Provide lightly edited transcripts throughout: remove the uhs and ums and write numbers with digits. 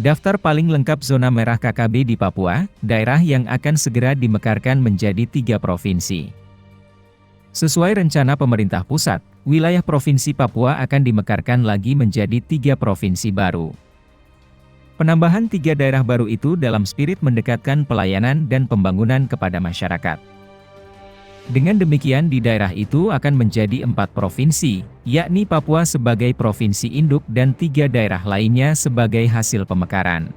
Daftar paling lengkap zona merah KKB di Papua, daerah yang akan segera dimekarkan menjadi 3 provinsi. Sesuai rencana pemerintah pusat, wilayah Provinsi Papua akan dimekarkan lagi menjadi 3 provinsi baru. Penambahan 3 daerah baru itu dalam spirit mendekatkan pelayanan dan pembangunan kepada masyarakat. Dengan demikian di daerah itu akan menjadi 4 provinsi, yakni Papua sebagai provinsi induk dan 3 daerah lainnya sebagai hasil pemekaran.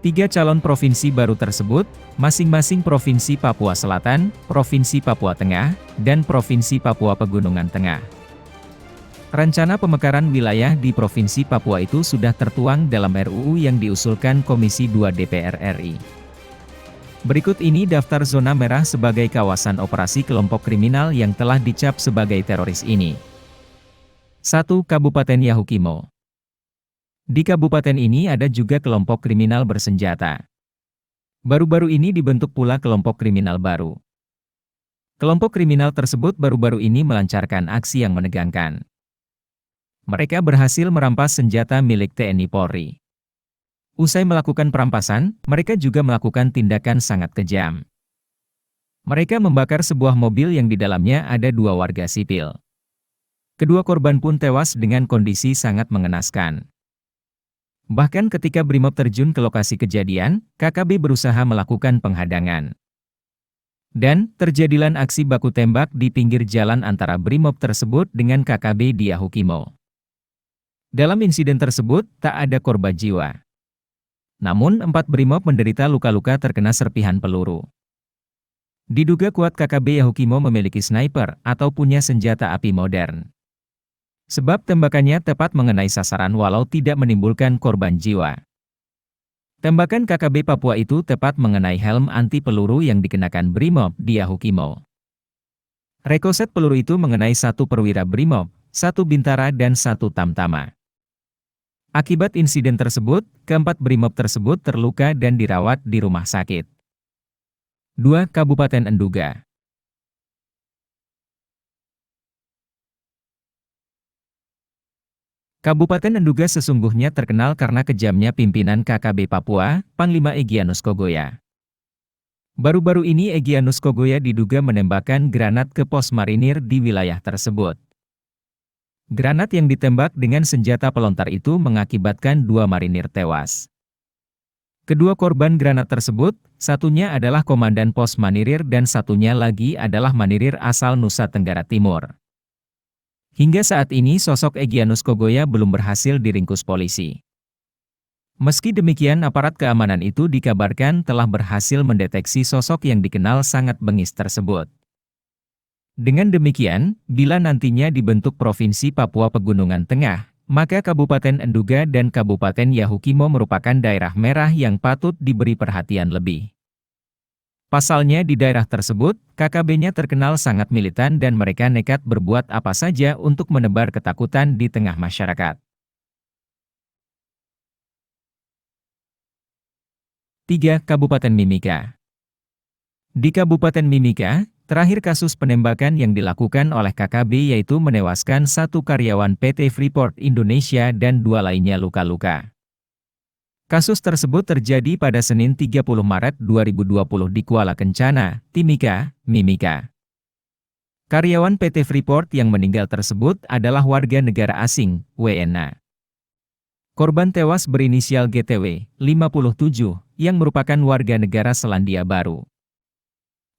3 calon provinsi baru tersebut, masing-masing Provinsi Papua Selatan, Provinsi Papua Tengah, dan Provinsi Papua Pegunungan Tengah. Rencana pemekaran wilayah di Provinsi Papua itu sudah tertuang dalam RUU yang diusulkan Komisi 2 DPR RI. Berikut ini daftar zona merah sebagai kawasan operasi kelompok kriminal yang telah dicap sebagai teroris ini. 1. Kabupaten Yahukimo. Di kabupaten ini ada juga kelompok kriminal bersenjata. Baru-baru ini dibentuk pula kelompok kriminal baru. Kelompok kriminal tersebut baru-baru ini melancarkan aksi yang menegangkan. Mereka berhasil merampas senjata milik TNI Polri. Usai melakukan perampasan, mereka juga melakukan tindakan sangat kejam. Mereka membakar sebuah mobil yang di dalamnya ada 2 warga sipil. Kedua korban pun tewas dengan kondisi sangat mengenaskan. Bahkan ketika Brimob terjun ke lokasi kejadian, KKB berusaha melakukan penghadangan. Dan, terjadilah aksi baku tembak di pinggir jalan antara Brimob tersebut dengan KKB di Yahukimo. Dalam insiden tersebut, tak ada korban jiwa. Namun 4 Brimob menderita luka-luka terkena serpihan peluru. Diduga kuat KKB Yahukimo memiliki sniper atau punya senjata api modern. Sebab tembakannya tepat mengenai sasaran walau tidak menimbulkan korban jiwa. Tembakan KKB Papua itu tepat mengenai helm anti peluru yang dikenakan Brimob di Yahukimo. Rekoset peluru itu mengenai 1 perwira Brimob, 1 bintara dan 1 tamtama. Akibat insiden tersebut, ke-4 Brimob tersebut terluka dan dirawat di rumah sakit. 2. Kabupaten Enduga. Kabupaten Enduga sesungguhnya terkenal karena kejamnya pimpinan KKB Papua, Panglima Egyanus Kogoya. Baru-baru ini Egyanus Kogoya diduga menembakkan granat ke pos marinir di wilayah tersebut. Granat yang ditembak dengan senjata pelontar itu mengakibatkan 2 marinir tewas. Kedua korban granat tersebut, satunya adalah komandan pos Manirir dan satunya lagi adalah Manirir asal Nusa Tenggara Timur. Hingga saat ini sosok Egyanus Kogoya belum berhasil diringkus polisi. Meski demikian aparat keamanan itu dikabarkan telah berhasil mendeteksi sosok yang dikenal sangat bengis tersebut. Dengan demikian, bila nantinya dibentuk Provinsi Papua Pegunungan Tengah, maka Kabupaten Enduga dan Kabupaten Yahukimo merupakan daerah merah yang patut diberi perhatian lebih. Pasalnya di daerah tersebut, KKB-nya terkenal sangat militan dan mereka nekat berbuat apa saja untuk menebar ketakutan di tengah masyarakat. 3. Kabupaten Mimika. Di Kabupaten Mimika, terakhir kasus penembakan yang dilakukan oleh KKB yaitu menewaskan 1 karyawan PT Freeport Indonesia dan 2 lainnya luka-luka. Kasus tersebut terjadi pada Senin 30 Maret 2020 di Kuala Kencana, Timika, Mimika. Karyawan PT Freeport yang meninggal tersebut adalah warga negara asing, WNA. Korban tewas berinisial GTW, 57, yang merupakan warga negara Selandia Baru.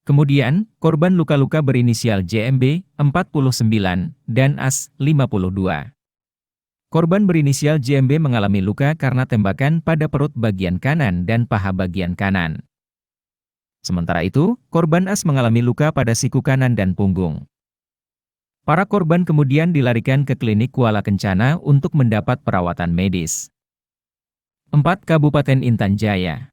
Kemudian, korban luka-luka berinisial JMB, 49, dan AS, 52. Korban berinisial JMB mengalami luka karena tembakan pada perut bagian kanan dan paha bagian kanan. Sementara itu, korban AS mengalami luka pada siku kanan dan punggung. Para korban kemudian dilarikan ke klinik Kuala Kencana untuk mendapat perawatan medis. 4. Kabupaten Intan Jaya.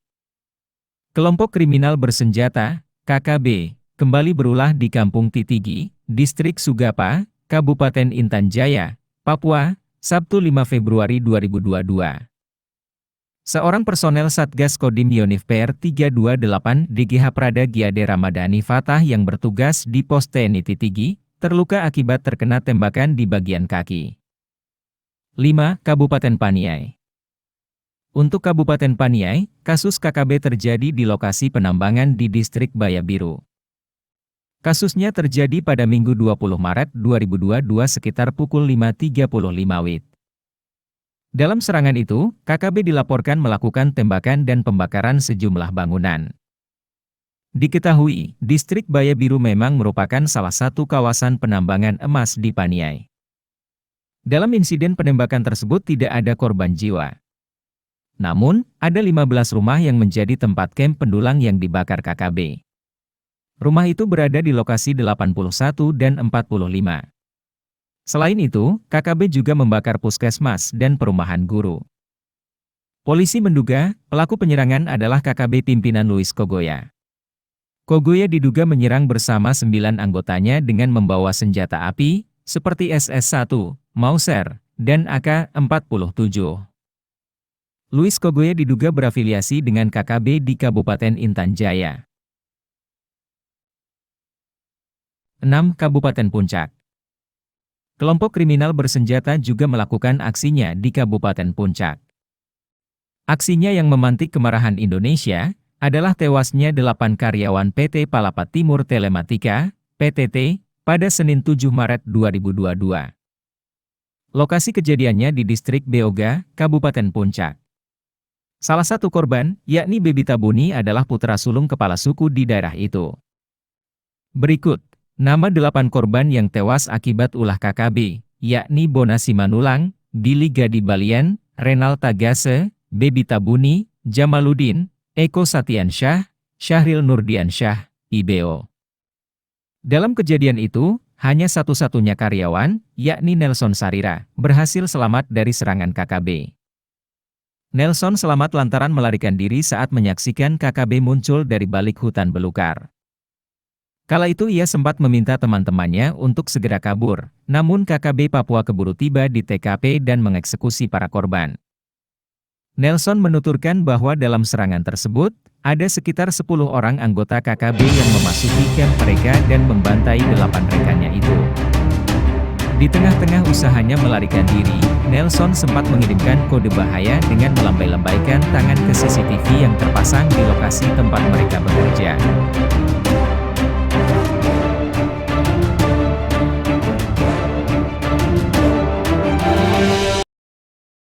Kelompok kriminal bersenjata KKB, kembali berulah di Kampung Titigi, Distrik Sugapa, Kabupaten Intan Jaya, Papua, Sabtu 5 Februari 2022. Seorang personel Satgas Kodim Yonif PR 328 DGH Prada Giade Ramadhani Fatah yang bertugas di pos TNI Titigi, terluka akibat terkena tembakan di bagian kaki. 5. Kabupaten Paniai. Untuk Kabupaten Paniai, kasus KKB terjadi di lokasi penambangan di Distrik Baya Biru. Kasusnya terjadi pada Minggu 20 Maret 2022 sekitar pukul 5.35 WIB. Dalam serangan itu, KKB dilaporkan melakukan tembakan dan pembakaran sejumlah bangunan. Diketahui, Distrik Baya Biru memang merupakan salah satu kawasan penambangan emas di Paniai. Dalam insiden penembakan tersebut tidak ada korban jiwa. Namun, ada 15 rumah yang menjadi tempat kamp pendulang yang dibakar KKB. Rumah itu berada di lokasi 81 dan 45. Selain itu, KKB juga membakar puskesmas dan perumahan guru. Polisi menduga, pelaku penyerangan adalah KKB pimpinan Luis Kogoya. Kogoya diduga menyerang bersama 9 anggotanya dengan membawa senjata api, seperti SS-1, Mauser, dan AK-47. Luis Kogoya diduga berafiliasi dengan KKB di Kabupaten Intan Jaya. 6. Kabupaten Puncak. Kelompok kriminal bersenjata juga melakukan aksinya di Kabupaten Puncak. Aksinya yang memantik kemarahan Indonesia adalah tewasnya 8 karyawan PT Palapat Timur Telematika, PTT, pada Senin 7 Maret 2022. Lokasi kejadiannya di Distrik Beoga, Kabupaten Puncak. Salah satu korban, yakni Baby Tabuni adalah putra sulung kepala suku di daerah itu. Berikut nama 8 korban yang tewas akibat ulah KKB, yakni Bona Simanulang, Billy Gadi Balian, Renal Tagase, Baby Tabuni, Jamaluddin, Eko Satiansyah, Syahril Nurdiansyah, IBO. Dalam kejadian itu, hanya satu-satunya karyawan, yakni Nelson Sarira, berhasil selamat dari serangan KKB. Nelson selamat lantaran melarikan diri saat menyaksikan KKB muncul dari balik hutan belukar. Kala itu ia sempat meminta teman-temannya untuk segera kabur, namun KKB Papua keburu tiba di TKP dan mengeksekusi para korban. Nelson menuturkan bahwa dalam serangan tersebut, ada sekitar 10 orang anggota KKB yang memasuki kamp mereka dan membantai 8 rekannya itu. Di tengah-tengah usahanya melarikan diri, Nelson sempat mengirimkan kode bahaya dengan melambai-lambaikan tangan ke CCTV yang terpasang di lokasi tempat mereka bekerja.